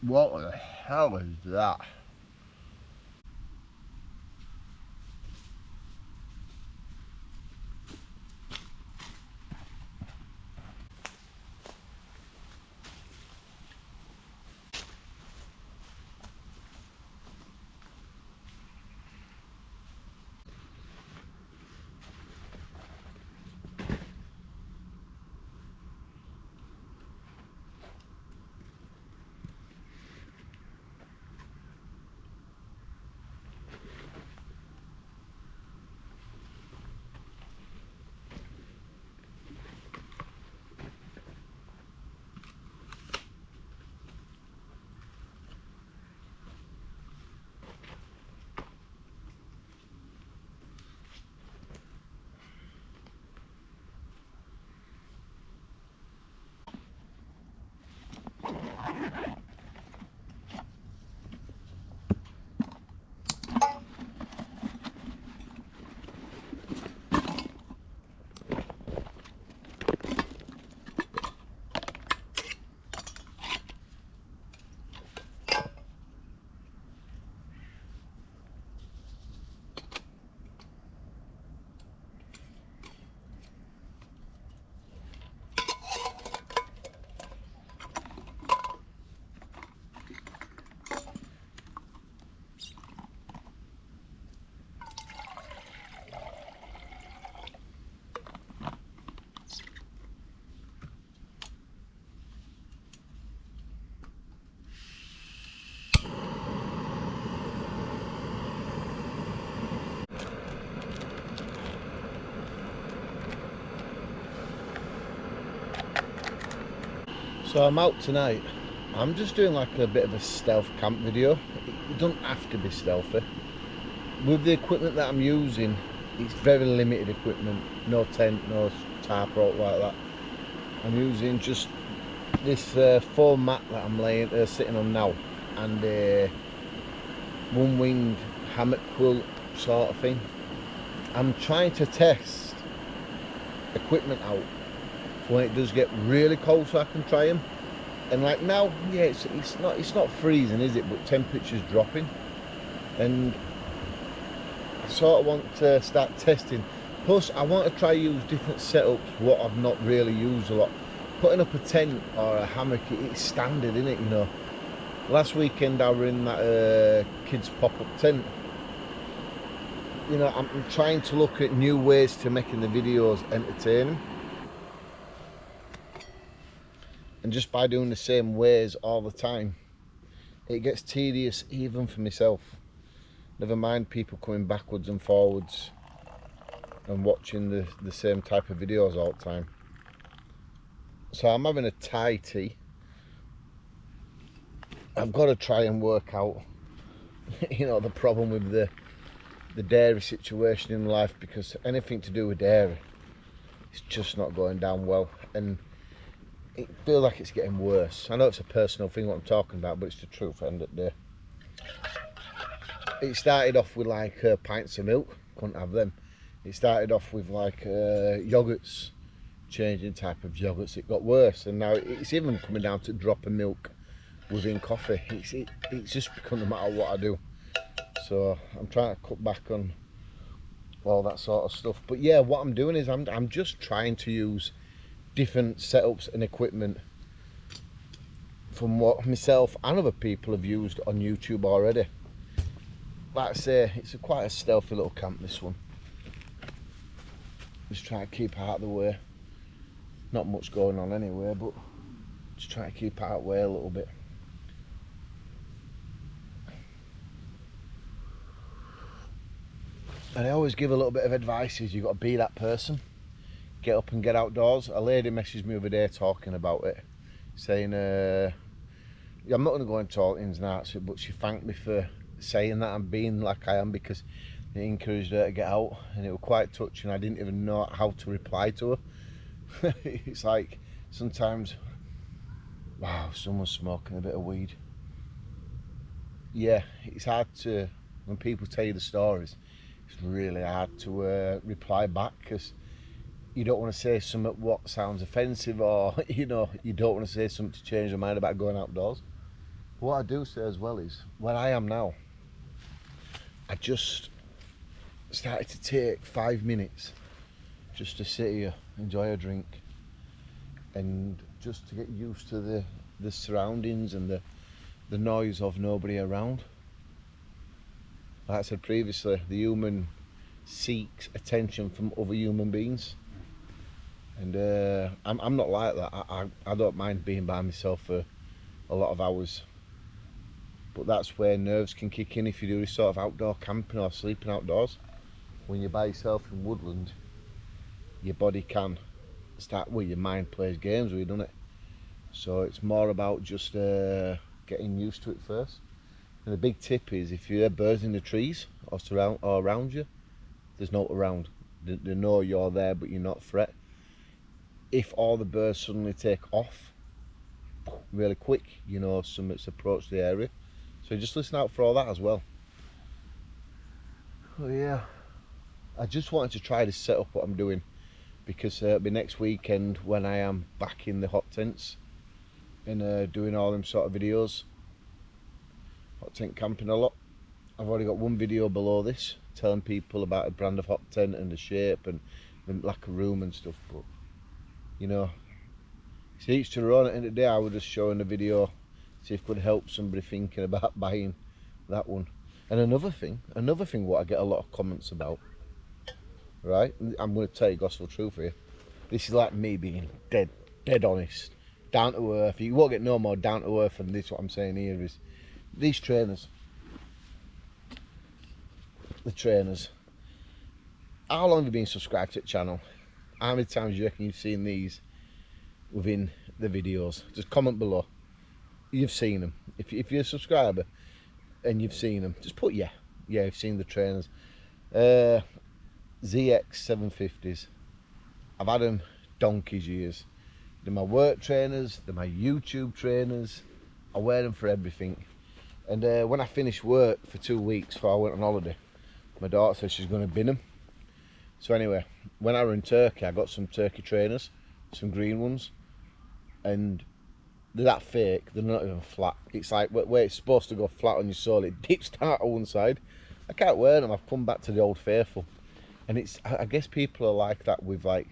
What the hell is that? So I'm out tonight. I'm just doing like a bit of a stealth camp video. It doesn't have to be stealthy. With the equipment that I'm using, it's very limited equipment. No tent, no tarp or like that. I'm using just this foam mat that I'm sitting on now, and a one-winged hammock quilt sort of thing. I'm trying to test equipment out when it does get really cold, so I can try them. And like now, yeah, it's not freezing, is it? But temperature's dropping, and I sort of want to start testing. Plus, I want to try use different setups what I've not really used a lot. Putting up a tent or a hammock, it's standard, isn't it? You know. Last weekend I were in that kids pop-up tent. You know, I'm trying to look at new ways to making the videos entertaining. And just by doing the same ways all the time, it gets tedious even for myself. Never mind people coming backwards and forwards and watching the same type of videos all the time. So I'm having a Thai tea. I've got to try and work out, you know, the problem with the dairy situation in life, because anything to do with dairy, it's just not going down well. And it feels like it's getting worse. I know it's a personal thing what I'm talking about, but it's the truth at the end of the day. It started off with like pints of milk, couldn't have them. It started off with like yogurts, changing type of yogurts. It got worse, and now it's even coming down to a drop of milk within coffee. It's just become no matter what I do. So I'm trying to cut back on all that sort of stuff. But yeah, what I'm doing is I'm just trying to use different setups and equipment from what myself and other people have used on YouTube already. Like I say, it's quite a stealthy little camp, this one. Just trying to keep out of the way. Not much going on anyway, but just trying to keep out of the way a little bit. And I always give a little bit of advice, is you've got to be that person. Get up and get outdoors. A lady messaged me the other day talking about it, saying, I'm not going to go into all ins and outs, but she thanked me for saying that I'm being like I am, because it encouraged her to get out, and it was quite touching. I didn't even know how to reply to her. It's like sometimes, wow, someone's smoking a bit of weed. Yeah, it's hard to, when people tell you the stories, it's really hard to reply back, because you don't want to say something what sounds offensive, or you know, you don't want to say something to change your mind about going outdoors. What I do say as well is, where I am now, I just started to take 5 minutes just to sit here, enjoy a drink, and just to get used to the surroundings and the noise of nobody around. Like I said previously, the human seeks attention from other human beings, and I'm not like that. I don't mind being by myself for a lot of hours, but that's where nerves can kick in if you do this sort of outdoor camping or sleeping outdoors. When you're by yourself in woodland, your body can start, well, your mind plays games with you, doesn't it? So it's more about just getting used to it first. And the big tip is, if you hear birds in the trees or around you, there's no around. They know you're there, but you're not a threat. If all the birds suddenly take off really quick, you know something's approached the area. So just listen out for all that as well. Oh yeah, I just wanted to try to set up what I'm doing, because it'll be next weekend when I am back in the hot tents and doing all them sort of videos. Hot tent camping a lot. I've already got one video below this telling people about a brand of hot tent and the shape and the lack of room and stuff, but you know, it's each to their own. At the end of the day, I was just showing a video, see if it could help somebody thinking about buying that one. And another thing what I get a lot of comments about, right, I'm going to tell you gospel truth here. This is like me being dead honest, down to earth. You won't get no more down to earth than this. What I'm saying here is, these trainers, the trainers, how long have you been subscribed to the channel? How many times do you reckon you've seen these within the videos? Just comment below. You've seen them. If you're a subscriber and you've seen them, just put yeah, you've seen the trainers. ZX 750s. I've had them donkey's years. They're my work trainers, they're my YouTube trainers. I wear them for everything. And when I finished work for 2 weeks before I went on holiday, my daughter said she's going to bin them. So anyway, when I were in Turkey, I got some turkey trainers, some green ones, and they're that fake, they're not even flat. It's like where it's supposed to go flat on your sole, it dips down on one side. I can't wear them. I've come back to the old faithful. And it's, I guess people are like that with like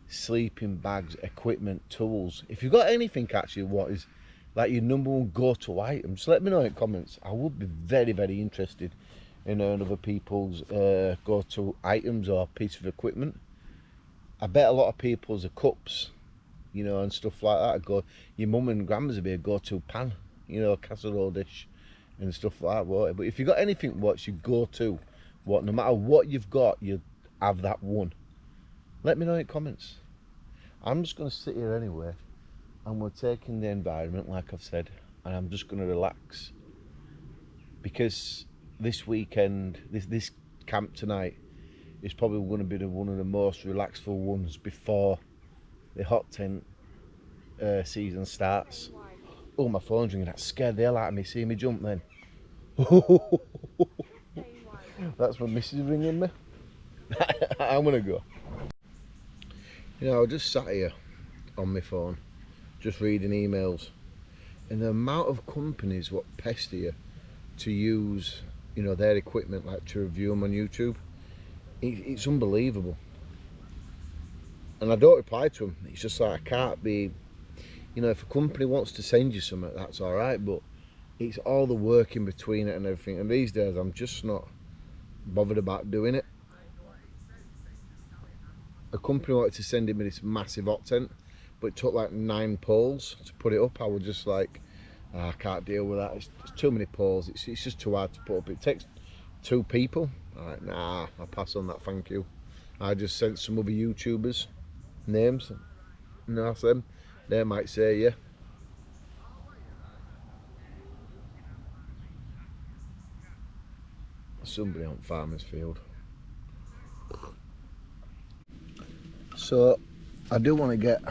sleeping bags, equipment, tools. If you've got anything actually what is like your number one go-to item, just let me know in the comments. I would be very, very interested in other people's go-to items or piece of equipment. I bet a lot of people's are cups, you know, and stuff like that. Your mum and grandma's would be a go-to pan, you know, casserole dish and stuff like that. But if you've got anything what's your go-to, what, no matter what you've got, you have that one, let me know in the comments. I'm just going to sit here anyway, and we're taking the environment, like I've said, and I'm just going to relax, because this weekend, this camp tonight is probably going to be one of the most relaxful ones before the hot tent season starts. Oh, my phone's ringing. That scared the hell out of me. See me jump then. That's my missus ringing me. I'm gonna go. You know, I just sat here on my phone just reading emails, and the amount of companies what pester you to use, you know, their equipment, like to review them on YouTube, it's unbelievable. And I don't reply to them. It's just like, I can't be, you know, if a company wants to send you something, that's all right, but it's all the work in between it and everything, and these days I'm just not bothered about doing it. A company wanted to send me this massive hot tent, but it took like 9 poles to put it up. I was just like, I can't deal with that. It's too many poles. It's just too hard to put up. It takes 2 people. All right, nah, I'll pass on that, thank you. I just sent some other YouTubers names, and ask them. They might say yeah. Somebody on Farmer's Field. So I do want to get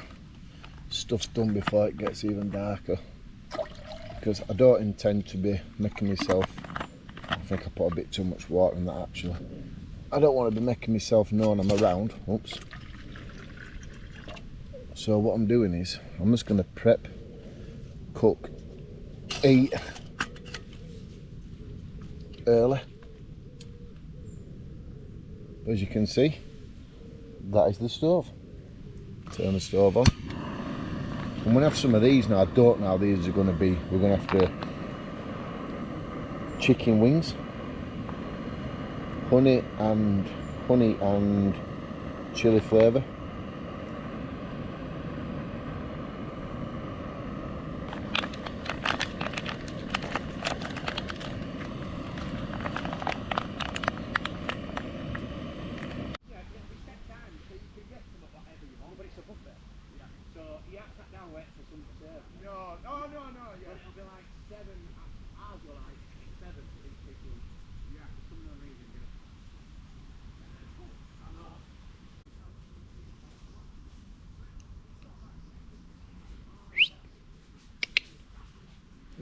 stuff done before it gets even darker, because I don't intend to be making myself, I think I put a bit too much water in that actually. I don't want to be making myself known I'm around. Oops. So what I'm doing is, I'm just going to prep, cook, eat early. As you can see, that is the stove. Turn the stove on. I'm going to have some of these now. I don't know how these are going to be. We're going to have to chicken wings, honey and chili flavour.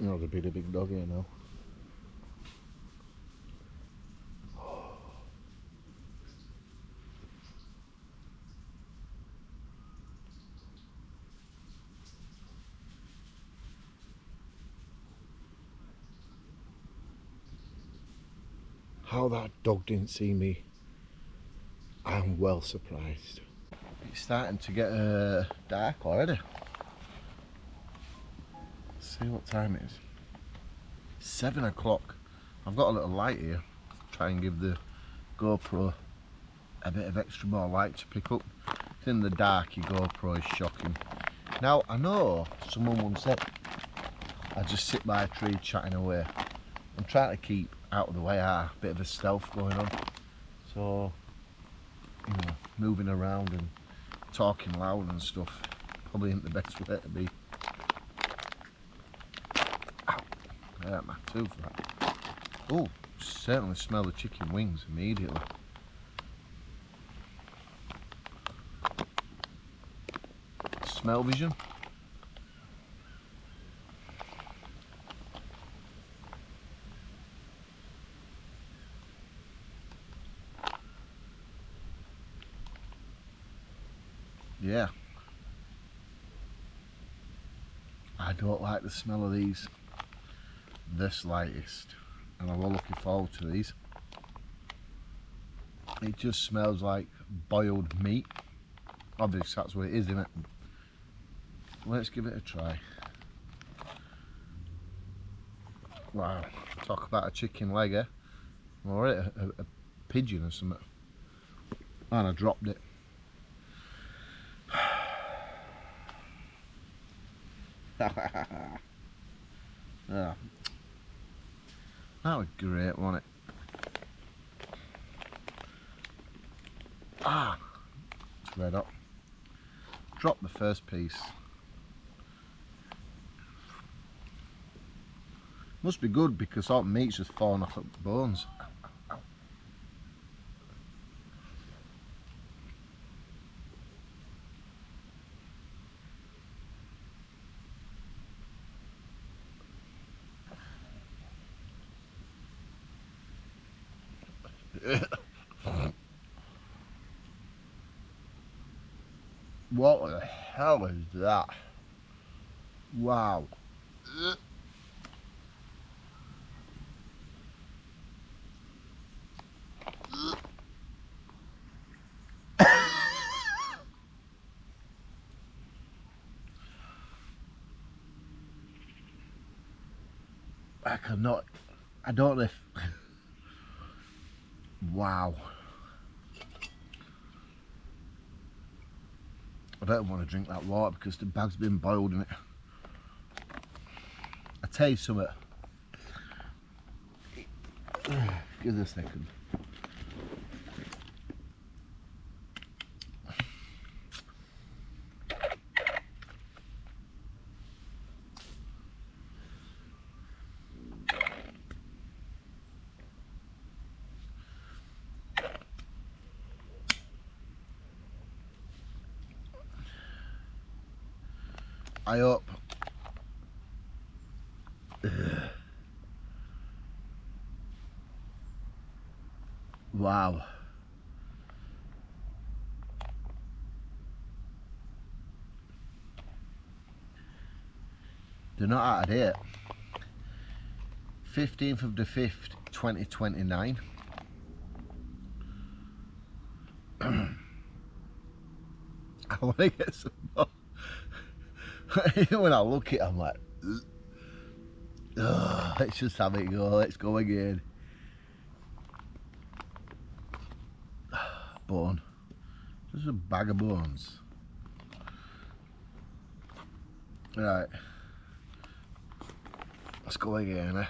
Oh, there'll be the big dog here now. How that dog didn't see me, I'm well surprised. It's starting to get dark already. Let's see what time it is. 7 o'clock. I've got a little light here to try and give the GoPro a bit of extra more light to pick up. It's in the dark, your GoPro is shocking. Now, I know someone once said I just sit by a tree chatting away. I'm trying to keep out of the way, a bit of a stealth going on. So, you know, moving around and talking loud and stuff probably isn't the best way to be. Ow, I hurt my tooth. Oh, certainly smell the chicken wings immediately. Smell vision. Yeah. I don't like the smell of these the slightest, and I'm all looking forward to these. It just smells like boiled meat. Obviously that's what it is, isn't it? Let's give it a try. Wow, talk about a chicken leg, eh? Or a pigeon or something. And I dropped it. Yeah. That was great, wasn't it? Ah, it's red hot. Drop the first piece. Must be good because all the meat's just falling off at the bones. What the hell is that? Wow. I cannot, I don't know if, wow. I don't want to drink that water because the bag's been boiled in it. I tell you something. Give this a second. I hope. Wow. They're not out of date. 15th of the 5th, 2029. I want to get some more. When I look at it, I'm like, oh, let's just have it go, let's go again. Bone. Just a bag of bones. Right. Let's go again, eh?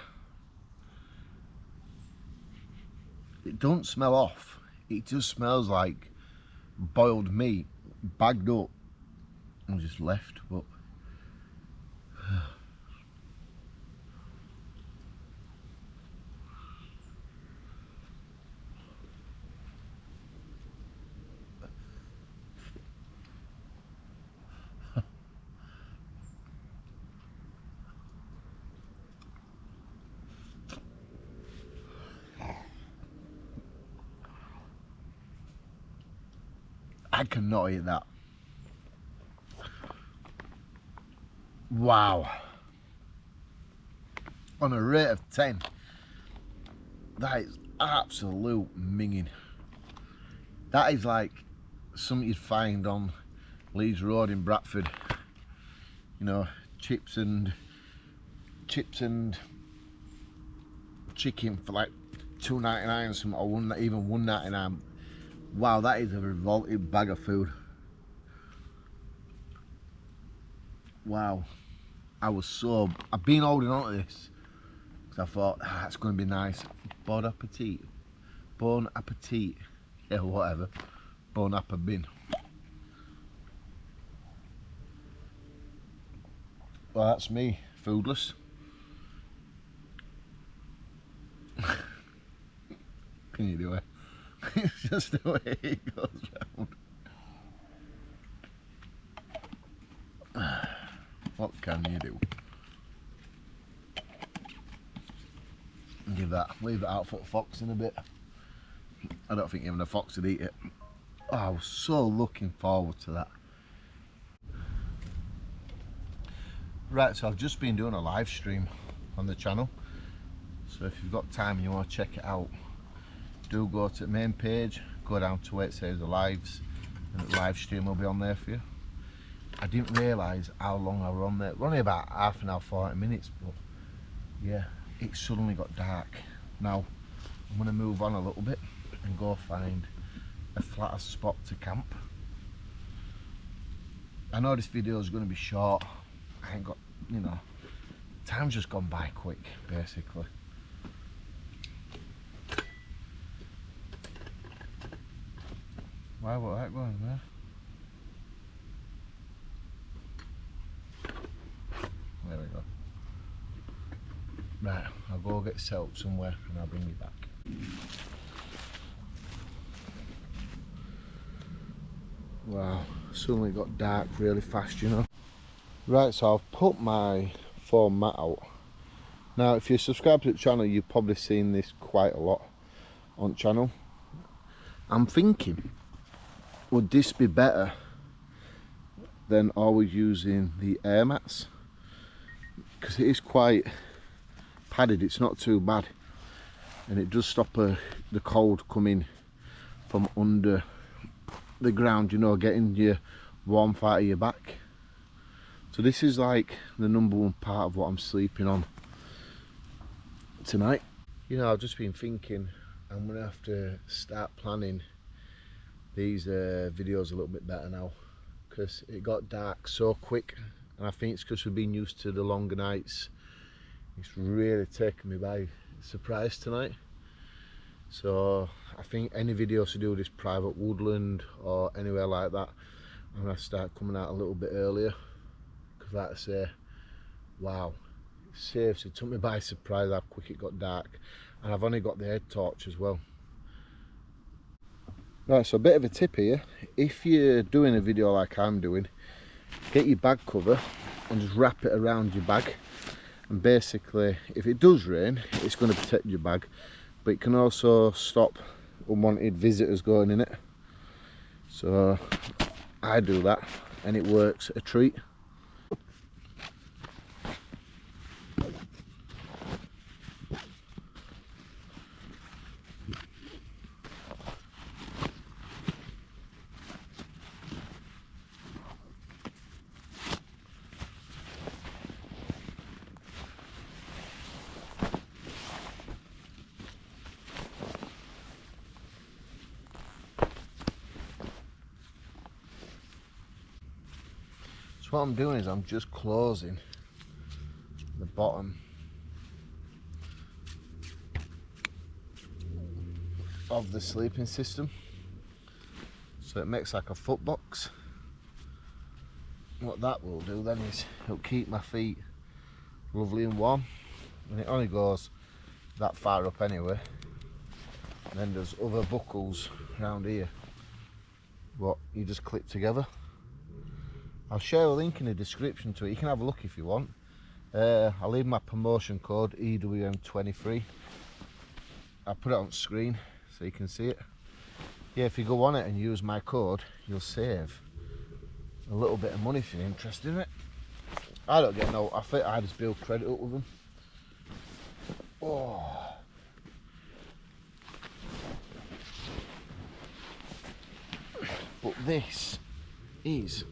It don't smell off. It just smells like boiled meat, bagged up and just left, but I cannot eat that. Wow. On a rate of 10, that is absolute minging. That is like something you'd find on Leeds Road in Bradford. You know, chips and chicken for like £2.99 or something, or even £1.99. Wow, that is a revolting bag of food. Wow, I've been holding on to this because I thought, it's going to be nice. Bon appetit. Bon appetit. Yeah, whatever. Bon appetit. Well, that's me, foodless. Can you do it? It's just the way it goes round. What can you do? Leave that out for the fox in a bit. I don't think even a fox would eat it. Oh, I was so looking forward to that. Right, so I've just been doing a live stream on the channel. So if you've got time and you want to check it out, do go to the main page, go down to where it says the lives, and the live stream will be on there for you. I didn't realise how long I were on there. We're only about half an hour, 40 minutes, but yeah, it suddenly got dark. Now, I'm going to move on a little bit and go find a flatter spot to camp. I know this video is going to be short. I ain't got, you know, time's just gone by quick, basically. Why was that going there? There we go. Right, I'll go get set up somewhere and I'll bring you back. Wow, suddenly got dark really fast, you know. Right, so I've put my foam mat out. Now, if you subscribe to the channel, you've probably seen this quite a lot on the channel. I'm thinking, would this be better than always using the air mats? Because it is quite padded, it's not too bad, and it does stop the cold coming from under the ground, you know, getting your warmth out of your back. So this is like the #1 part of what I'm sleeping on tonight. You know, I've just been thinking I'm gonna have to start planning these videos a little bit better now, because it got dark so quick, and I think it's because we've been used to the longer nights. It's really taken me by surprise tonight. So I think any videos to do with this private woodland or anywhere like that, I'm gonna start coming out a little bit earlier, because like I say, wow, seriously took me by surprise how quick it got dark, and I've only got the head torch as well. Right, so a bit of a tip here: if you're doing a video like I'm doing, get your bag cover and just wrap it around your bag, and basically if it does rain, it's going to protect your bag, but it can also stop unwanted visitors going in it. So I do that and it works a treat. So what I'm doing is I'm just closing the bottom of the sleeping system, so it makes like a foot box. What that will do then is it'll keep my feet lovely and warm, and it only goes that far up anyway. And then there's other buckles around here what you just clip together. I'll share a link in the description to it, you can have a look if you want. I'll leave my promotion code EWM23. I'll put it on screen so you can see it. Yeah, if you go on it and use my code, you'll save a little bit of money if you're interested in it. I don't get no, I just build credit up with them. Oh. But this is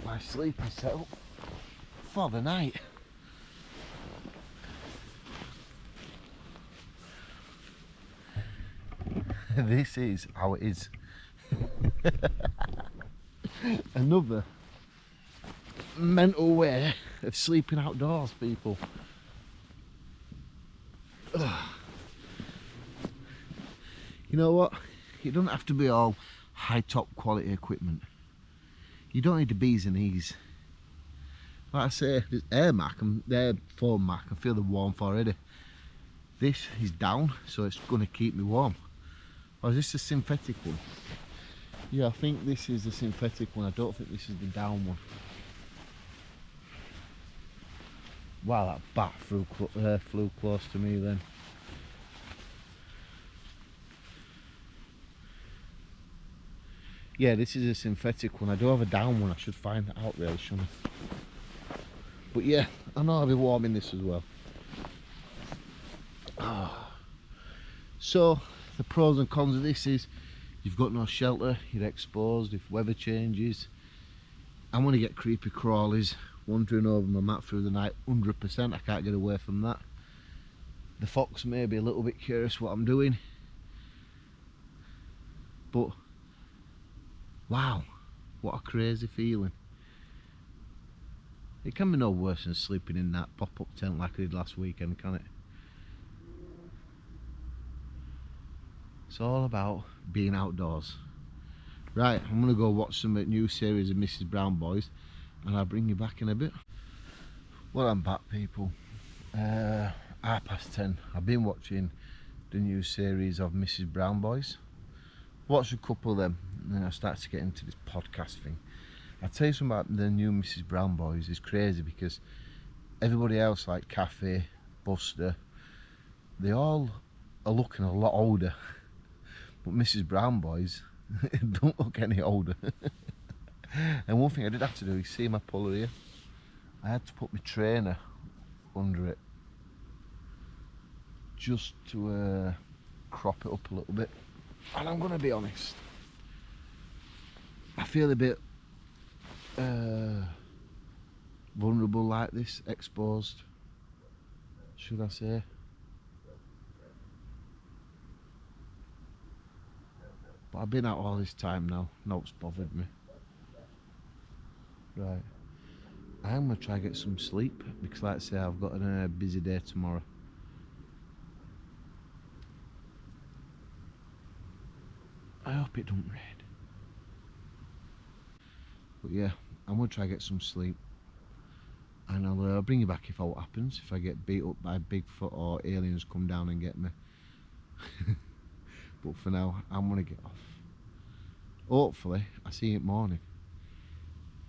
my sleeping setup for the night. This is how it is. Another mental way of sleeping outdoors, people. Ugh. You know what? It doesn't have to be all high top quality equipment. You don't need the B's and E's. Like I say, there's air mat, their foam mat, I can feel the warmth already. This is down, so it's going to keep me warm. Or is this a synthetic one? Yeah, I think this is the synthetic one. I don't think this is the down one. Wow, that bat flew close to me then. Yeah, this is a synthetic one. I do have a down one. I should find that out really, shouldn't I? But yeah, I know I'll be warm in this as well. So, the pros and cons of this is you've got no shelter, you're exposed if weather changes. I'm going to get creepy crawlies wandering over my mat through the night, 100%. I can't get away from that. The fox may be a little bit curious what I'm doing, but wow, what a crazy feeling. It can be no worse than sleeping in that pop-up tent like I did last weekend, can it? It's all about being outdoors. Right, I'm going to go watch some new series of Mrs. Brown Boys, and I'll bring you back in a bit. Well, I'm back, people. 10:30. I've been watching the new series of Mrs. Brown Boys. Watched a couple of them, and then I started to get into this podcast thing. I'll tell you something about the new Mrs. Brown Boys. It's crazy because everybody else, like Cafe, Buster, they all are looking a lot older. But Mrs. Brown Boys don't look any older. And one thing I did have to do, you see my puller here? I had to put my trainer under it just to crop it up a little bit. And I'm going to be honest, I feel a bit vulnerable like this, exposed, should I say. But I've been out all this time now, no it's bothered me. Right, I'm going to try and get some sleep because like I say, I've got a busy day tomorrow. I hope it don't rain. But yeah, I'm going to try and get some sleep. And I'll bring you back if what happens, if I get beat up by Bigfoot or aliens come down and get me. But for now, I'm going to get off. Hopefully, I see you in the morning.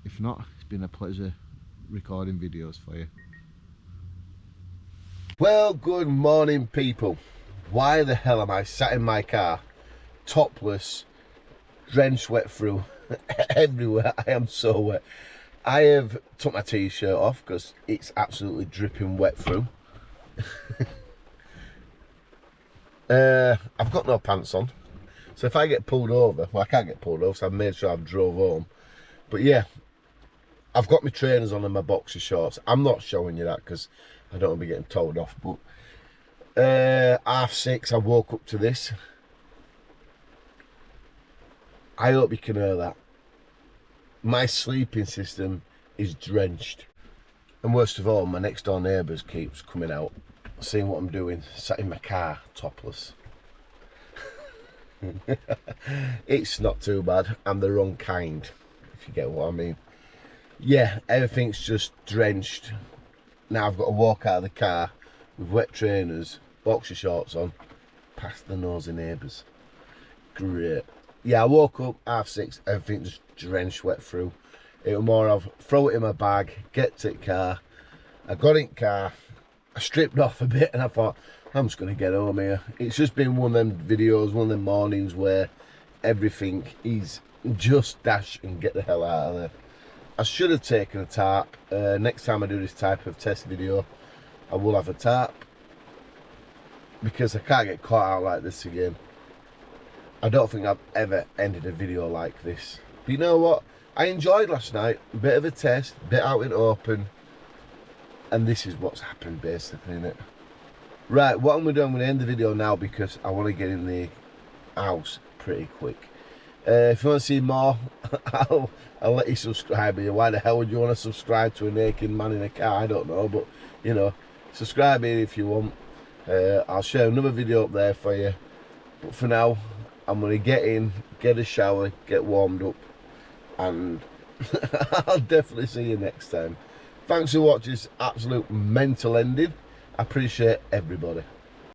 If not, it's been a pleasure recording videos for you. Well, good morning, people. Why the hell am I sat in my car, topless, drenched wet through, everywhere? I am so wet. I have took my t-shirt off because it's absolutely dripping wet through. I've got no pants on, so if I get pulled over, well I can't get pulled over so I've made sure I've drove home. But yeah, I've got my trainers on and my boxer shorts. I'm not showing you that because I don't want to be getting told off. But 6:30 I woke up to this. I hope you can hear that. my sleeping system is drenched. And worst of all, my next door neighbours keeps coming out, seeing what I'm doing, sat in my car topless. It's not too bad. I'm the wrong kind, if you get what I mean. Yeah, everything's just drenched. Now I've got to walk out of the car with wet trainers, boxer shorts on, past the nosy neighbours. Great. Yeah, I woke up 6:30, everything just drenched wet through. It was more of throw it in my bag, get to the car. I got in the car, I stripped off a bit, and I thought, I'm just going to get home here. It's just been one of them videos, one of them mornings where everything is just dash and get the hell out of there. I should have taken a tarp. Next time I do this type of test video, I will have a tarp, because I can't get caught out like this again. I don't think I've ever ended a video like this. But you know what? I enjoyed last night. A bit of a test, a bit out in open. And this is what's happened basically, innit? Right, what I'm going to do, I'm going to end the video now because I want to get in the house pretty quick. If you want to see more, I'll let you subscribe here. Why the hell would you want to subscribe to a naked man in a car? I don't know, but you know, subscribe here if you want. I'll share another video up there for you. But for now, I'm going to get in, get a shower, get warmed up, and I'll definitely see you next time. Thanks for watching this absolute mental ending. I appreciate everybody.